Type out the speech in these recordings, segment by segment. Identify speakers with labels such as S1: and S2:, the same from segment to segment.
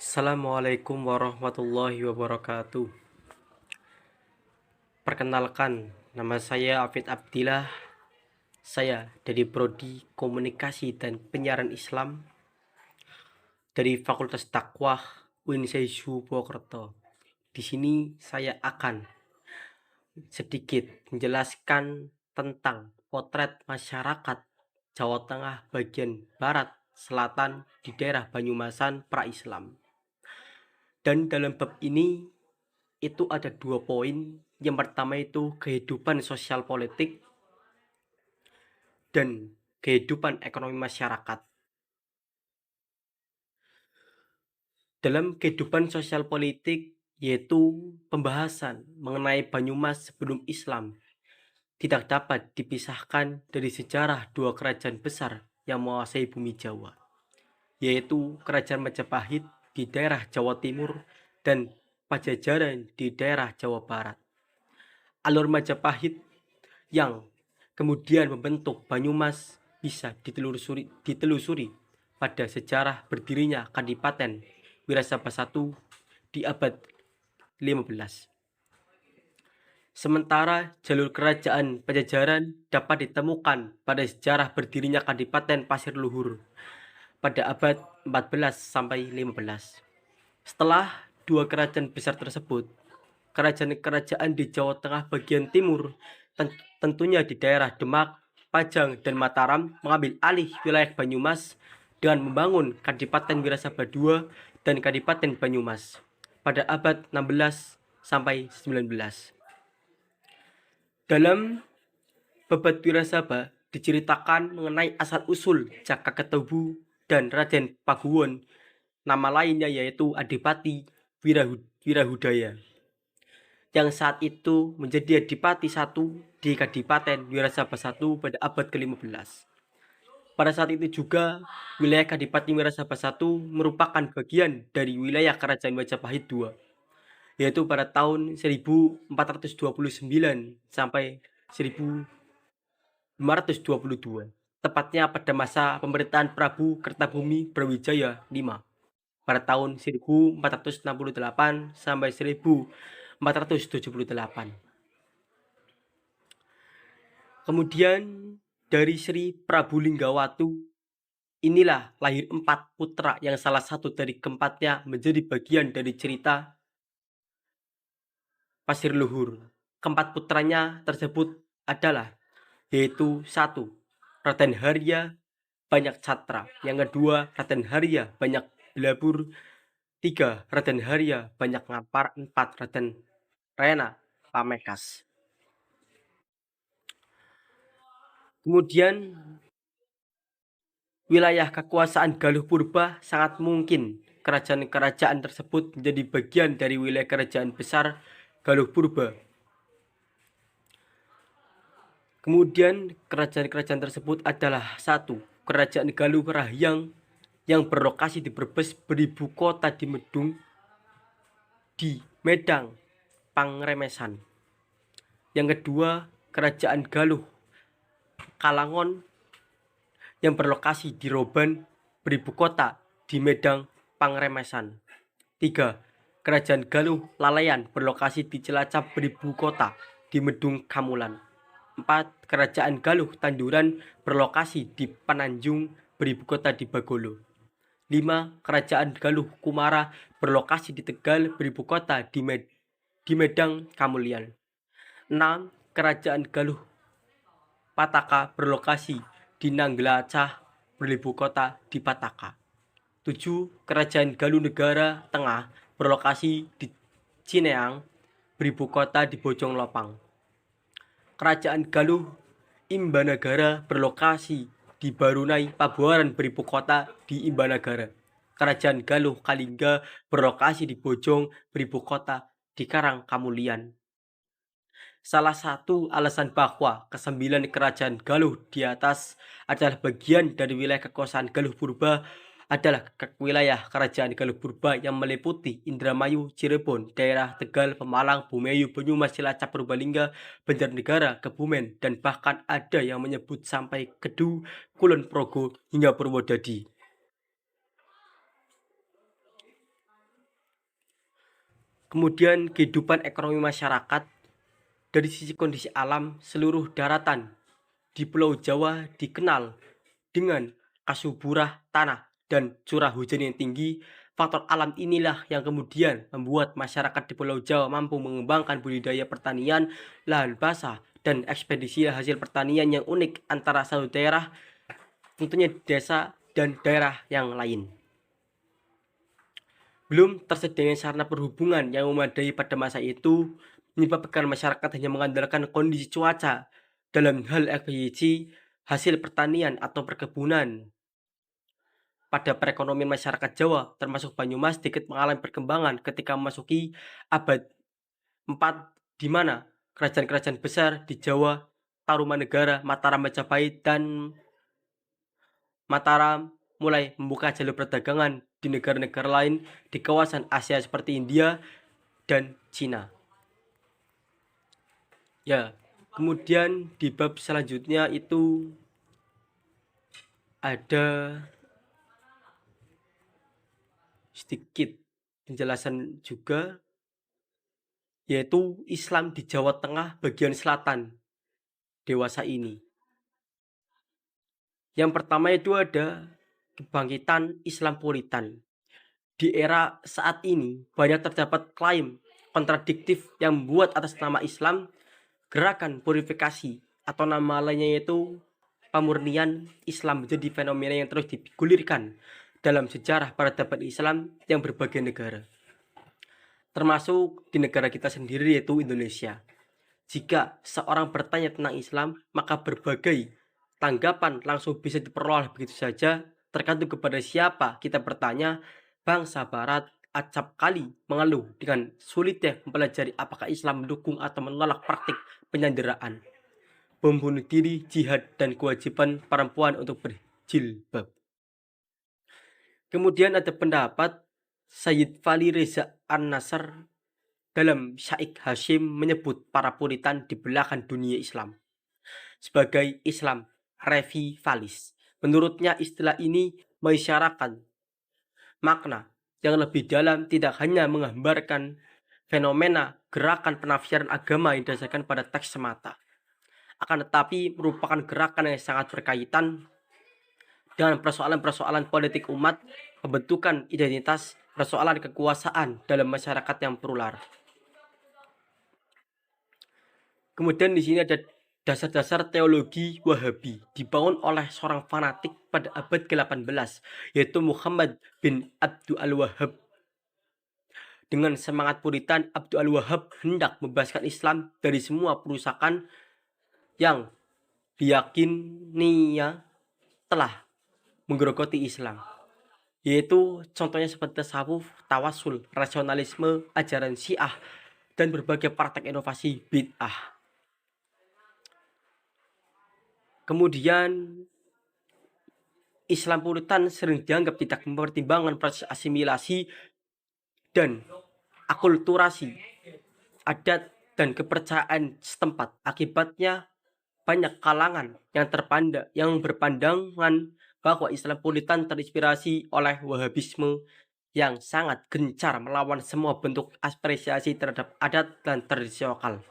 S1: Assalamualaikum warahmatullahi wabarakatuh. Perkenalkan, nama saya Afid Abdillah. Saya dari Prodi Komunikasi dan Penyiaran Islam dari Fakultas Dakwah UNSEJU Purwokerto. Di sini saya akan sedikit menjelaskan tentang potret masyarakat Jawa Tengah bagian barat selatan di daerah Banyumasan pra-Islam. Dan dalam bab ini itu ada 2 poin. Yang pertama itu kehidupan sosial politik dan kehidupan ekonomi masyarakat. Dalam kehidupan sosial politik yaitu pembahasan mengenai Banyumas sebelum Islam tidak dapat dipisahkan dari sejarah 2 kerajaan besar yang menguasai bumi Jawa, yaitu Kerajaan Majapahit di daerah Jawa Timur dan Pajajaran di daerah Jawa Barat. Alur Majapahit yang kemudian membentuk Banyumas bisa ditelusuri pada sejarah berdirinya Kadipaten Wirasaba I di abad 15. Sementara jalur kerajaan Pajajaran dapat ditemukan pada sejarah berdirinya Kadipaten Pasir Luhur pada abad 14 sampai 15. Setelah 2 kerajaan besar tersebut, kerajaan-kerajaan di Jawa Tengah bagian timur, tentunya di daerah Demak, Pajang, dan Mataram, mengambil alih wilayah Banyumas dengan membangun Kadipaten Wirasaba II dan Kadipaten Banyumas pada abad 16 sampai 19. Dalam Babat Wirasaba diceritakan mengenai asal-usul Jaka Ketaubu dan Raden Paguwon, nama lainnya yaitu Adipati Wirahudaya, yang saat itu menjadi Adipati I di Kadipaten Wirasaba I pada abad ke-15. Pada saat itu juga wilayah Kadipaten Wirasaba I merupakan bagian dari wilayah Kerajaan Majapahit II, yaitu pada tahun 1429 sampai 1522, tepatnya pada masa pemerintahan Prabu Kertabumi Brawijaya V pada tahun 1468 sampai 1478. Kemudian dari Sri Prabu Linggawatu, inilah lahir 4 putra yang salah satu dari keempatnya menjadi bagian dari cerita Pasir Luhur. Keempat putranya tersebut adalah yaitu 1. Raden Harya Banyak Catra, yang kedua Raden Harya Banyak Belabur, 3. Raden Harya Banyak Ngapar, 4. Raden Rena Pamekas. Kemudian wilayah kekuasaan Galuh Purba sangat mungkin kerajaan-kerajaan tersebut menjadi bagian dari wilayah kerajaan besar Galuh Purba. Kemudian kerajaan-kerajaan tersebut adalah 1. Kerajaan Galuh Rahyang yang berlokasi di Brebes beribu kota di Medang Pangremesan. Yang kedua, Kerajaan Galuh Kalangon yang berlokasi di Roban beribu kota di Medang Pangremesan. 3. Kerajaan Galuh Lalayan berlokasi di Cilacap beribu kota di Medung Kamulan. 4. Kerajaan Galuh Tanduran berlokasi di Penanjung beribu kota di Bagolo. 5. Kerajaan Galuh Kumara berlokasi di Tegal beribu kota di Medang Kamulian. 6. Kerajaan Galuh Pataka berlokasi di Nangglacah beribu kota di Pataka. 7. Kerajaan Galuh Negara Tengah berlokasi di Cineang beribu kota di Bojong Lopang. Kerajaan Galuh Imbanagara berlokasi di Barunai Pabuaran beribu kota di Imbanagara. Kerajaan Galuh Kalingga berlokasi di Bojong beribu kota di Karang Kamulian. Salah satu alasan bahwa ke-9 kerajaan Galuh di atas adalah bagian dari wilayah kekuasaan Galuh Purba adalah wilayah kerajaan Galuh Purba yang meliputi Indramayu, Cirebon, daerah Tegal, Pemalang, Bumeyu, Banyumas, Cilacap, Purbalingga, Banjarnegara, Kebumen, dan bahkan ada yang menyebut sampai Kedu, Kulon Progo, hingga Purwodadi. Kemudian kehidupan ekonomi masyarakat dari sisi kondisi alam, seluruh daratan di Pulau Jawa dikenal dengan kasuburah tanah dan curah hujan yang tinggi. Faktor alam inilah yang kemudian membuat masyarakat di Pulau Jawa mampu mengembangkan budidaya pertanian, lahan basah, dan ekspedisi hasil pertanian yang unik antara satu daerah, tentunya desa, dan daerah yang lain. Belum tersedianya sarana perhubungan yang memadai pada masa itu menyebabkan masyarakat hanya mengandalkan kondisi cuaca dalam hal ekspedisi hasil pertanian atau perkebunan. Pada perekonomian masyarakat Jawa, termasuk Banyumas, sedikit mengalami perkembangan ketika memasuki abad 4, di mana kerajaan-kerajaan besar di Jawa, Tarumanegara, Mataram, Majapahit, dan Mataram mulai membuka jalur perdagangan di negara-negara lain di kawasan Asia seperti India dan Cina. Ya, kemudian di bab selanjutnya itu ada sedikit penjelasan juga, yaitu Islam di Jawa Tengah bagian selatan dewasa ini. Yang pertama itu ada kebangkitan Islam Puritan. Di era saat ini banyak terdapat klaim kontradiktif yang membuat atas nama Islam gerakan purifikasi atau nama lainnya yaitu pemurnian Islam menjadi fenomena yang terus digulirkan dalam sejarah peradaban Islam yang berbagai negara, termasuk di negara kita sendiri yaitu Indonesia. Jika seorang bertanya tentang Islam, maka berbagai tanggapan langsung bisa diperoleh begitu saja, tergantung kepada siapa kita bertanya. Bangsa Barat acap kali mengeluh dengan sulitnya mempelajari apakah Islam mendukung atau menolak praktik penyanderaan, bom bunuh diri, jihad, dan kewajiban perempuan untuk berjilbab. Kemudian ada pendapat Sayyid Fali Reza An-Nasr dalam Syaikh Hashim menyebut para Puritan di belahan dunia Islam sebagai Islam revivalis. Menurutnya istilah ini mengisyaratkan makna yang lebih dalam, tidak hanya menggambarkan fenomena gerakan penafsiran agama yang didasarkan pada teks semata, akan tetapi merupakan gerakan yang sangat berkaitan dengan persoalan-persoalan politik umat, pembentukan identitas, persoalan kekuasaan dalam masyarakat yang plural. Kemudian di sini ada dasar-dasar teologi Wahabi dibangun oleh seorang fanatik pada abad ke-18, yaitu Muhammad bin Abdul Al-Wahhab. Dengan semangat Puritan, Abdul Al-Wahhab hendak membebaskan Islam dari semua perusakan yang diyakininya telah menggerogoti Islam, yaitu contohnya seperti tasawuf, tawasul, rasionalisme, ajaran Syiah, dan berbagai praktek inovasi bid'ah. Kemudian Islam Puritan sering dianggap tidak mempertimbangkan proses asimilasi dan akulturasi adat dan kepercayaan setempat. Akibatnya banyak kalangan yang berpandangan bahwa Islam Puritan terinspirasi oleh Wahabisme yang sangat gencar melawan semua bentuk apresiasi terhadap adat dan tradisi lokal.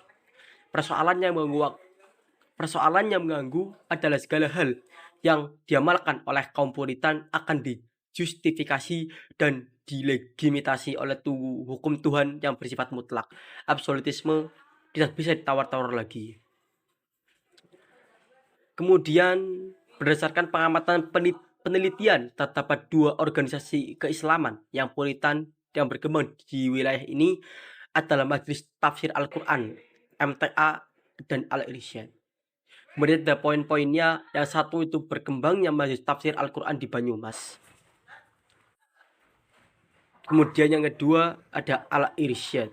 S1: Persoalannya mengganggu adalah segala hal yang diamalkan oleh kaum Puritan akan dijustifikasi dan dilegitimasi oleh hukum Tuhan yang bersifat mutlak. Absolutisme tidak bisa ditawar-tawar lagi. Kemudian berdasarkan pengamatan penelitian, terdapat dua organisasi keislaman yang Puritan yang berkembang di wilayah ini adalah Majelis Tafsir Al-Quran MTA dan Al-Irsyad. Kemudian ada poin-poinnya. Yang satu itu berkembangnya Majelis Tafsir Al-Quran di Banyumas. Kemudian yang kedua ada Al-Irsyad.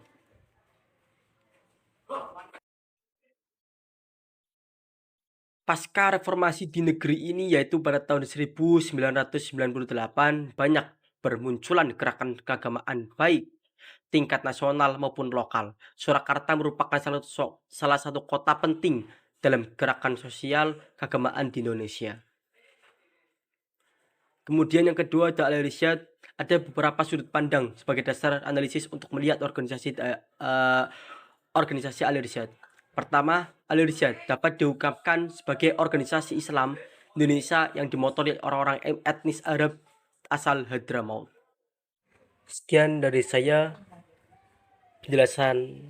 S1: Pasca reformasi di negeri ini, yaitu pada tahun 1998, banyak bermunculan gerakan keagamaan baik tingkat nasional maupun lokal. Surakarta merupakan salah satu kota penting dalam gerakan sosial keagamaan di Indonesia. Kemudian yang kedua adalah Al-Irsyad. Ada beberapa sudut pandang sebagai dasar analisis untuk melihat organisasi Al-Irsyad. Pertama, Al-Irsyad dapat diungkapkan sebagai organisasi Islam Indonesia yang dimotori orang-orang etnis Arab asal Hadramaut. Sekian dari saya penjelasan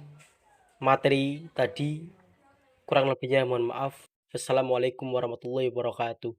S1: materi tadi. Kurang lebihnya mohon maaf. Assalamualaikum warahmatullahi wabarakatuh.